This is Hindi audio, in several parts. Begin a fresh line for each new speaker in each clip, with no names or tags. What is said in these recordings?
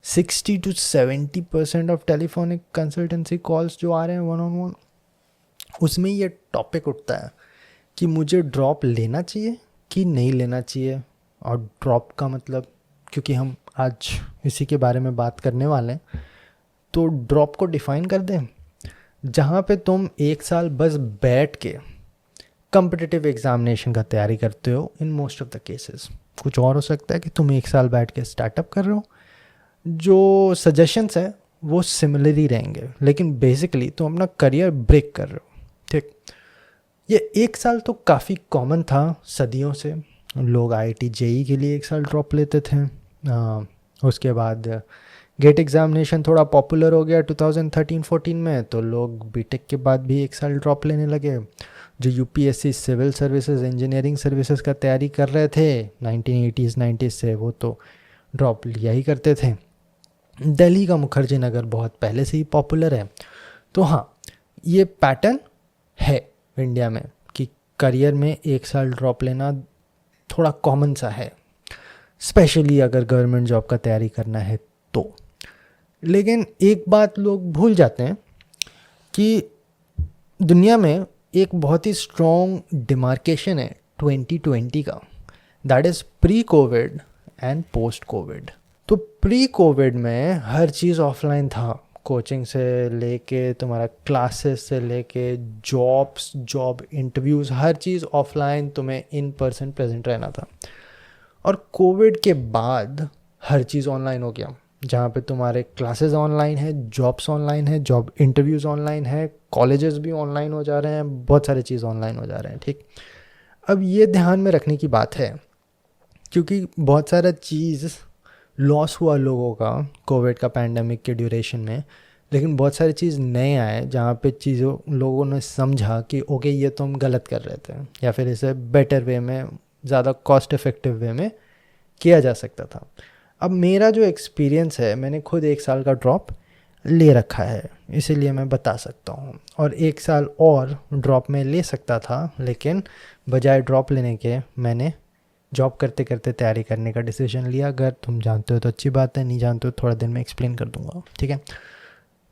60 to 70% of telephonic consultancy calls जो आ रहे हैं वन ऑन वन, उसमें ये टॉपिक उठता है कि मुझे ड्रॉप लेना चाहिए कि नहीं लेना चाहिए। और ड्रॉप का मतलब, क्योंकि हम आज इसी के बारे में बात करने वाले हैं, तो ड्रॉप को डिफ़ाइन कर दें। जहाँ पे तुम एक साल बस बैठ के कम्पिटिटिव एग्जामिनेशन का तैयारी करते हो in most of the cases. कुछ और हो सकता है कि तुम एक साल बैठ के स्टार्टअप कर रहे हो, जो सजेशंस है वो सिमिलर ही रहेंगे, लेकिन बेसिकली तुम अपना करियर ब्रेक कर रहे हो। ठीक, ये एक साल तो काफ़ी कॉमन था सदियों से। लोग आईआईटी जेई के लिए एक साल ड्रॉप लेते थे। उसके बाद गेट एग्जामिनेशन थोड़ा पॉपुलर हो गया 2013-14 में, तो लोग बीटेक के बाद भी एक साल ड्रॉप लेने लगे। जो UPSC civil services engineering services का तैयारी कर रहे थे 1980s 90s से, वो तो ड्रॉप लिया ही करते थे। दिल्ली का मुखर्जी नगर बहुत पहले से ही पॉपुलर है। तो हाँ, ये पैटर्न है इंडिया में कि करियर में एक साल ड्रॉप लेना थोड़ा कॉमन सा है, स्पेशली अगर गवर्नमेंट जॉब का तैयारी करना है तो। लेकिन एक बात लोग भूल जाते हैं कि दुनिया में एक बहुत ही स्ट्रॉन्ग डिमार्केशन है 2020 का, that is pre Covid and post Covid. तो प्री कोविड में हर चीज़ ऑफलाइन था, कोचिंग से लेके तुम्हारा क्लासेस से लेके जॉब इंटरव्यूज़, हर चीज़ ऑफलाइन, तुम्हें इन पर्सन प्रेजेंट रहना था। और कोविड के बाद हर चीज़ ऑनलाइन हो गया, जहाँ पे तुम्हारे क्लासेस ऑनलाइन है, जॉब्स ऑनलाइन है, जॉब इंटरव्यूज़ ऑनलाइन है, कॉलेजेस भी ऑनलाइन हो जा रहे हैं, बहुत सारी चीज़ ऑनलाइन हो जा रहे हैं। ठीक, अब ये ध्यान में रखने की बात है, क्योंकि बहुत सारा चीज़ लॉस हुआ लोगों का कोविड का पैंडमिक के ड्यूरेशन में, लेकिन बहुत सारी चीज़ नए आए जहाँ पे चीज़ों लोगों ने समझा कि ओके ये तो हम गलत कर रहे थे, या फिर इसे बेटर वे में, ज़्यादा कॉस्ट इफ़ेक्टिव वे में किया जा सकता था। अब मेरा जो एक्सपीरियंस है, मैंने खुद एक साल का ड्रॉप ले रखा है, इसीलिए मैं बता सकता हूँ। और एक साल और ड्रॉप में ले सकता था, लेकिन बजाय ड्रॉप लेने के मैंने जॉब करते करते तैयारी करने का डिसीजन लिया। अगर तुम जानते हो तो अच्छी बात है, नहीं जानते हो थोड़ा दिन में एक्सप्लेन कर दूंगा। ठीक है,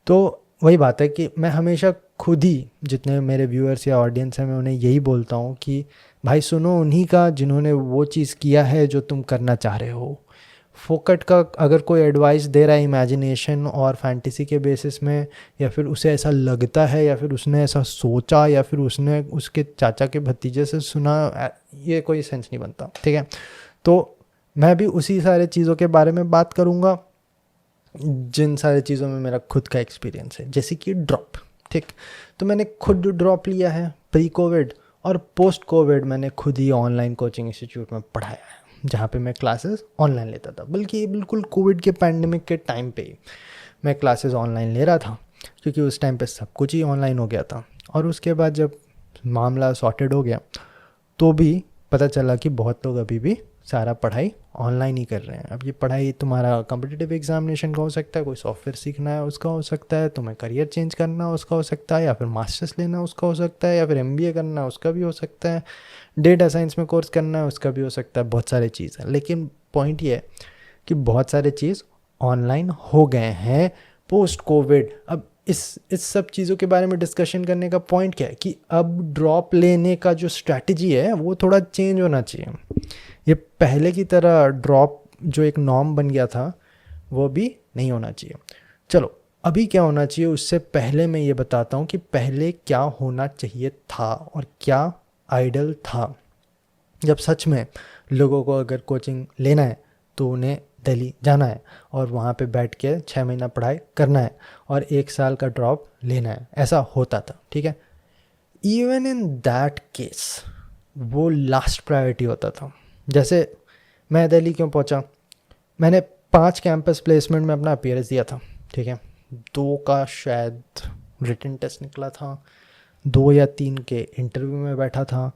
तो वही बात है कि मैं हमेशा खुद ही, जितने मेरे व्यूअर्स या ऑडियंस हैं, मैं उन्हें यही बोलता हूँ कि भाई सुनो उन्हीं का जिन्होंने वो चीज़ किया है जो तुम करना चाह रहे हो। फोकट का अगर कोई एडवाइस दे रहा है इमेजिनेशन और फैंटेसी के बेसिस में, या फिर उसे ऐसा लगता है, या फिर उसने ऐसा सोचा, या फिर उसने उसके चाचा के भतीजे से सुना, ये कोई सेंस नहीं बनता। ठीक है, तो मैं भी उसी सारे चीज़ों के बारे में बात करूँगा जिन सारी चीज़ों में मेरा खुद का एक्सपीरियंस है, जैसे कि ड्रॉप। ठीक, तो मैंने खुद ड्रॉप लिया है प्री कोविड, और पोस्ट कोविड मैंने खुद ही ऑनलाइन कोचिंग इंस्टीट्यूट में पढ़ाया है, जहाँ पे मैं क्लासेस ऑनलाइन लेता था। बल्कि बिल्कुल कोविड के पैंडमिक के टाइम पे मैं क्लासेस ऑनलाइन ले रहा था, क्योंकि उस टाइम पे सब कुछ ही ऑनलाइन हो गया था। और उसके बाद जब मामला सॉर्टेड हो गया, तो भी पता चला कि बहुत लोग अभी भी सारा पढ़ाई ऑनलाइन ही कर रहे हैं। अब ये पढ़ाई तुम्हारा कम्पिटिटिव एग्जामिनेशन का हो सकता है, कोई सॉफ्टवेयर सीखना है उसका हो सकता है, तुम्हें करियर चेंज करना है उसका हो सकता है, या फिर मास्टर्स लेना उसका हो सकता है, या फिर एमबीए करना है उसका भी हो सकता है, डेटा साइंस में कोर्स करना है उसका भी हो सकता है। बहुत सारी चीज़ है, लेकिन पॉइंट ये है कि बहुत सारे चीज़ ऑनलाइन हो गए हैं पोस्ट कोविड। अब इस सब चीज़ों के बारे में डिस्कशन करने का पॉइंट क्या है कि अब ड्रॉप लेने का जो स्ट्रैटेजी है वो थोड़ा चेंज होना चाहिए। ये पहले की तरह ड्रॉप जो एक नॉर्म बन गया था वो भी नहीं होना चाहिए। चलो अभी क्या होना चाहिए उससे पहले मैं ये बताता हूँ कि पहले क्या होना चाहिए था और क्या आइडल था। जब सच में लोगों को अगर कोचिंग लेना है तो उन्हें दिल्ली जाना है और वहाँ पे बैठ के 6 महीना पढ़ाई करना है और 1 साल का ड्रॉप लेना है, ऐसा होता था। ठीक है, इवन इन दैट केस वो लास्ट प्रायोरिटी होता था। जैसे मैं दिल्ली क्यों पहुँचा, मैंने 5 कैंपस प्लेसमेंट में अपना अपीयरेंस दिया था। ठीक है, 2 का शायद रिटन टेस्ट निकला था, 2 या 3 के इंटरव्यू में बैठा था,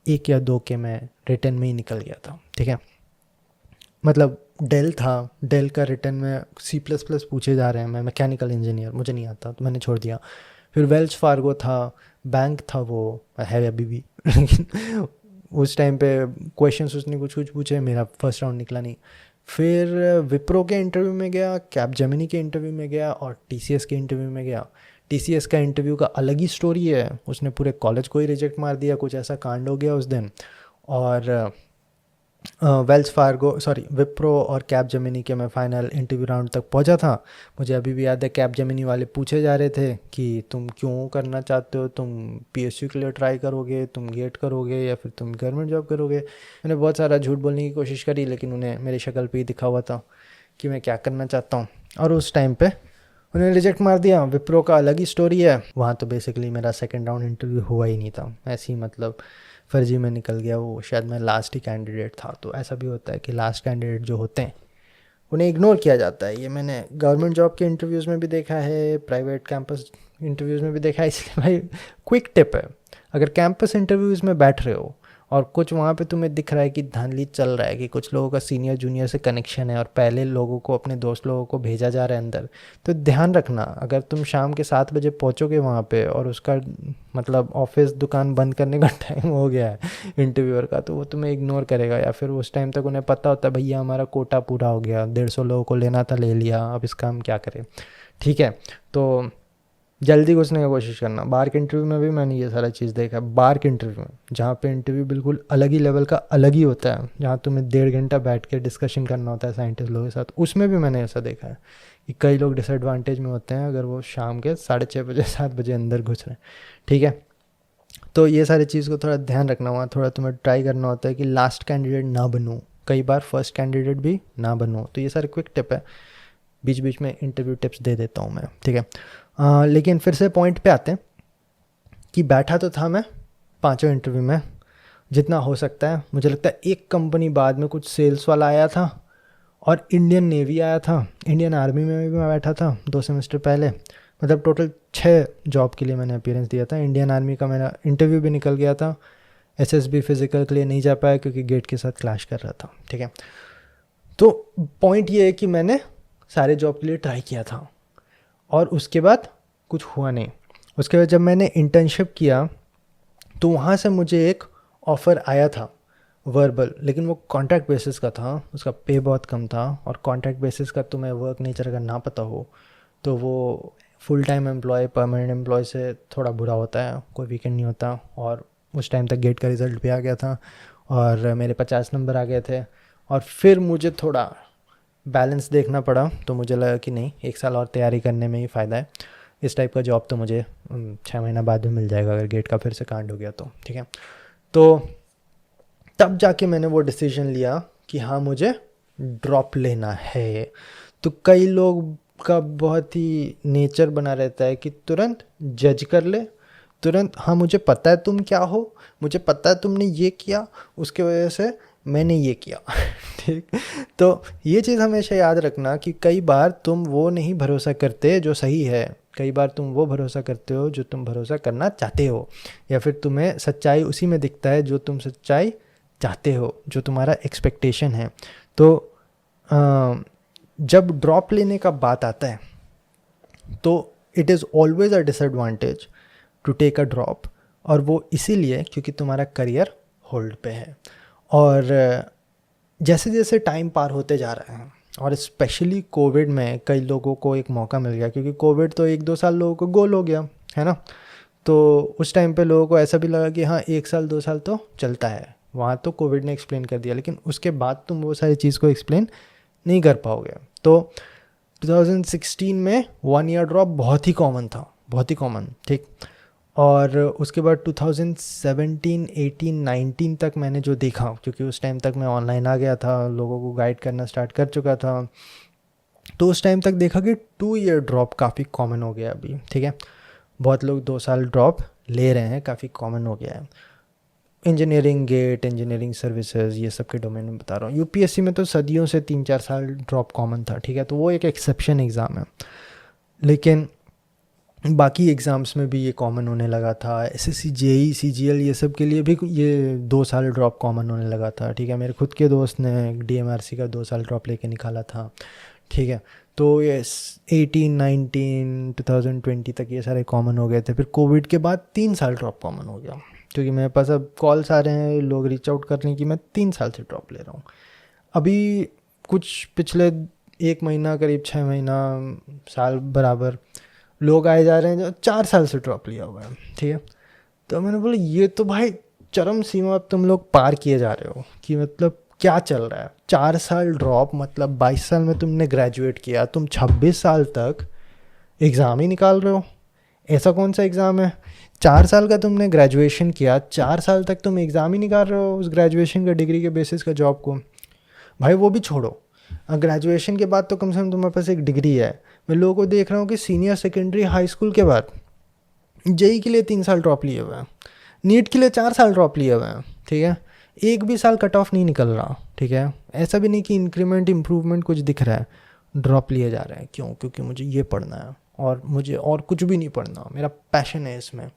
1 या 2 के मैं रिटन में ही निकल गया था। ठीक है, मतलब डेल था, डेल का रिटन में C++ पूछे जा रहे हैं, मैं मैकेनिकल इंजीनियर, मुझे नहीं आता तो मैंने छोड़ दिया। फिर वेल्स फार्गो था, बैंक था, वो है अभी भी लेकिन उस टाइम पे क्वेश्चंस उसने कुछ कुछ पूछे, मेरा फर्स्ट राउंड निकला नहीं। फिर विप्रो के इंटरव्यू में गया, कैपजेमिनी के इंटरव्यू में गया और टीसीएस के इंटरव्यू में गया। टीसीएस का इंटरव्यू का अलग ही स्टोरी है, उसने पूरे कॉलेज को ही रिजेक्ट मार दिया, कुछ ऐसा कांड हो गया उस दिन। और वेल्स फार्गो सॉरी विप्रो और कैपजेमिनी के मैं फाइनल इंटरव्यू राउंड तक पहुंचा था। मुझे अभी भी याद है कैपजेमिनी वाले पूछे जा रहे थे कि तुम क्यों करना चाहते हो, तुम पीएसयू के लिए ट्राई करोगे, तुम गेट करोगे या फिर तुम गवर्नमेंट जॉब करोगे। मैंने बहुत सारा झूठ बोलने की कोशिश करी, लेकिन उन्हें मेरी शक्ल पे ही दिखा हुआ था कि मैं क्या करना चाहता हूँ, और उस टाइम पे उन्हें रिजेक्ट मार दिया। विप्रो का अलग ही स्टोरी है, वहाँ तो बेसिकली मेरा सेकेंड राउंड इंटरव्यू हुआ ही नहीं था, ऐसे ही मतलब फर्जी में निकल गया वो, शायद मैं लास्ट ही कैंडिडेट था। तो ऐसा भी होता है कि लास्ट कैंडिडेट जो होते हैं उन्हें इग्नोर किया जाता है। ये मैंने गवर्नमेंट जॉब के इंटरव्यूज़ में भी देखा है, प्राइवेट कैंपस इंटरव्यूज़ में भी देखा है। इसलिए भाई क्विक टिप है, अगर कैंपस इंटरव्यूज़ में बैठ रहे हो और कुछ वहाँ पे तुम्हें दिख रहा है कि धांधली चल रहा है, कि कुछ लोगों का सीनियर जूनियर से कनेक्शन है और पहले लोगों को, अपने दोस्त लोगों को भेजा जा रहा है अंदर, तो ध्यान रखना अगर तुम शाम के 7 बजे पहुँचोगे वहाँ पे और उसका मतलब ऑफिस दुकान बंद करने का टाइम हो गया है इंटरव्यूअर का, तो वो तुम्हें इग्नोर करेगा, या फिर उस टाइम तक उन्हें पता होता है भैया हमारा कोटा पूरा हो गया, 150 लोगों को लेना था, ले लिया, अब इसका हम क्या करें। ठीक है, तो जल्दी घुसने की कोशिश करना। बार के इंटरव्यू में भी मैंने ये सारा चीज़ देखा है। बार के इंटरव्यू में, जहाँ पे इंटरव्यू बिल्कुल अलग ही लेवल का अलग ही होता है, जहाँ तुम्हें 1.5 घंटा बैठ के डिस्कशन करना होता है साइंटिस्ट लोगों के साथ, उसमें भी मैंने ऐसा देखा है कि कई लोग डिसएडवांटेज में होते हैं अगर वो शाम के 6:30 बजे 7 बजे अंदर घुस रहे हैं। ठीक है, तो ये सारी चीज़ को थोड़ा ध्यान रखना हुआ, थोड़ा तुम्हें ट्राई करना होता है कि लास्ट कैंडिडेट ना बनूँ, कई बार फर्स्ट कैंडिडेट भी ना बनूँ। तो ये सारे क्विक टिप है, बीच बीच में इंटरव्यू टिप्स दे देता हूँ मैं। ठीक है, लेकिन फिर से पॉइंट पे आते हैं कि बैठा तो था मैं 5 इंटरव्यू में जितना हो सकता है। मुझे लगता है एक कंपनी बाद में कुछ सेल्स वाला आया था और इंडियन नेवी आया था, इंडियन आर्मी में भी मैं बैठा था 2 सेमेस्टर पहले। मतलब टोटल 6 जॉब के लिए मैंने अपीयरेंस दिया था। इंडियन आर्मी का मेरा इंटरव्यू भी निकल गया था, एसएसबी फिजिकल के लिए नहीं जा पाया क्योंकि गेट के साथ क्लैश कर रहा था। ठीक है, तो पॉइंट ये है कि मैंने सारे जॉब के लिए ट्राई किया था और उसके बाद कुछ हुआ नहीं। उसके बाद जब मैंने इंटर्नशिप किया तो वहाँ से मुझे एक ऑफ़र आया था वर्बल, लेकिन वो कॉन्ट्रैक्ट बेसिस का था, उसका पे बहुत कम था, और कॉन्ट्रैक्ट बेसिस का तुम्हें वर्क नेचर अगर ना पता हो तो वो full time employ permanent employ से थोड़ा बुरा होता है, कोई वीकेंड नहीं होता। और उस टाइम तक गेट का रिज़ल्ट भी आ गया था और मेरे 50 नंबर आ गए थे, और फिर मुझे थोड़ा बैलेंस देखना पड़ा। तो मुझे लगा कि नहीं, 1 साल और तैयारी करने में ही फ़ायदा है, इस टाइप का जॉब तो मुझे 6 महीना बाद में मिल जाएगा अगर गेट का फिर से कांड हो गया तो। ठीक है, तो तब जाके मैंने वो डिसीजन लिया कि हाँ मुझे ड्रॉप लेना है। तो कई लोग का बहुत ही नेचर बना रहता है कि तुरंत जज कर ले, तुरंत हाँ मुझे पता है तुम क्या हो, मुझे पता है तुमने ये किया, उसके वजह से मैंने ये किया। ठीक, तो ये चीज़ हमेशा याद रखना कि कई बार तुम वो नहीं भरोसा करते जो सही है, कई बार तुम वो भरोसा करते हो जो तुम भरोसा करना चाहते हो, या फिर तुम्हें सच्चाई उसी में दिखता है जो तुम सच्चाई चाहते हो, जो तुम्हारा एक्सपेक्टेशन है। तो जब ड्रॉप लेने का बात आता है तो it is always a disadvantage to take a drop, और वो इसीलिए क्योंकि तुम्हारा करियर होल्ड पे है। और जैसे जैसे टाइम पार होते जा रहा है, और स्पेशली कोविड में कई लोगों को एक मौका मिल गया, क्योंकि कोविड तो 1-2 साल लोगों को गोल हो गया है ना। तो उस टाइम पे लोगों को ऐसा भी लगा कि हाँ 1 साल 2 साल तो चलता है, वहाँ तो कोविड ने एक्सप्लेन कर दिया, लेकिन उसके बाद तुम वो सारी चीज़ को एक्सप्लेन नहीं कर पाओगे। तो 2016 में 1 ईयर ड्रॉप बहुत ही कॉमन था, बहुत ही कॉमन। ठीक, और उसके बाद 2017, 18, 19 तक मैंने जो देखा, क्योंकि उस टाइम तक मैं ऑनलाइन आ गया था, लोगों को गाइड करना स्टार्ट कर चुका था, तो उस टाइम तक देखा कि 2 ईयर ड्रॉप काफ़ी कॉमन हो गया अभी। ठीक है, बहुत लोग 2 साल ड्रॉप ले रहे हैं, काफ़ी कॉमन हो गया है। इंजीनियरिंग गेट, इंजीनियरिंग सर्विसेज, ये सब के डोमेन में बता रहा हूँ। यूपीएससी में तो सदियों से 3-4 साल ड्रॉप कॉमन था। ठीक है, तो वो एक एक्सेप्शन एग्ज़ाम है, लेकिन बाकी एग्ज़ाम्स में भी ये कॉमन होने लगा था। एसएससी, जेई, सीजीएल, ये सब के लिए भी ये 2 साल ड्रॉप कॉमन होने लगा था। ठीक है, मेरे खुद के दोस्त ने डीएमआरसी का 2 साल ड्रॉप लेके निकाला था। ठीक है, तो ये 18, 19, 2020 तक ये सारे कॉमन हो गए थे। फिर कोविड के बाद 3 साल ड्रॉप कॉमन हो गया, क्योंकि मेरे पास अब कॉल्स आ रहे हैं, लोग रीच आउट कर रहे हैं कि मैं 3 साल से ड्रॉप ले रहा हूँ। अभी कुछ पिछले 1 महीना, करीब 6 महीना, साल बराबर लोग आए जा रहे हैं जो 4 साल से ड्रॉप लिया हुआ है, ठीक है। तो मैंने बोला ये तो भाई चरम सीमा अब तुम लोग पार किए जा रहे हो, कि मतलब क्या चल रहा है। 4 साल ड्रॉप, मतलब 22 साल में तुमने ग्रेजुएट किया, तुम 26 साल तक एग्ज़ाम ही निकाल रहे हो। ऐसा कौन सा एग्ज़ाम है? 4 साल का तुमने ग्रेजुएशन किया, 4 साल तक तुम एग्ज़ाम ही निकाल रहे हो उस ग्रेजुएशन का डिग्री के बेसिस का जॉब को। भाई वो भी छोड़ो, ग्रेजुएशन के बाद तो कम से कम तुम्हारे पास एक डिग्री है। मैं लोगों को देख रहा हूँ कि सीनियर सेकेंडरी हाई स्कूल के बाद जेई के लिए 3 साल ड्रॉप लिए हुए हैं, नीट के लिए 4 साल ड्रॉप लिए हुए हैं, ठीक है। एक भी साल कट ऑफ नहीं निकल रहा, ठीक है। ऐसा भी नहीं कि इंक्रीमेंट इम्प्रूवमेंट कुछ दिख रहा है, ड्रॉप लिए जा रहे हैं। क्यों? क्योंकि मुझे ये पढ़ना है और मुझे और कुछ भी नहीं पढ़ना, मेरा पैशन है इसमें।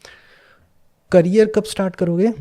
करियर कब स्टार्ट करोगे?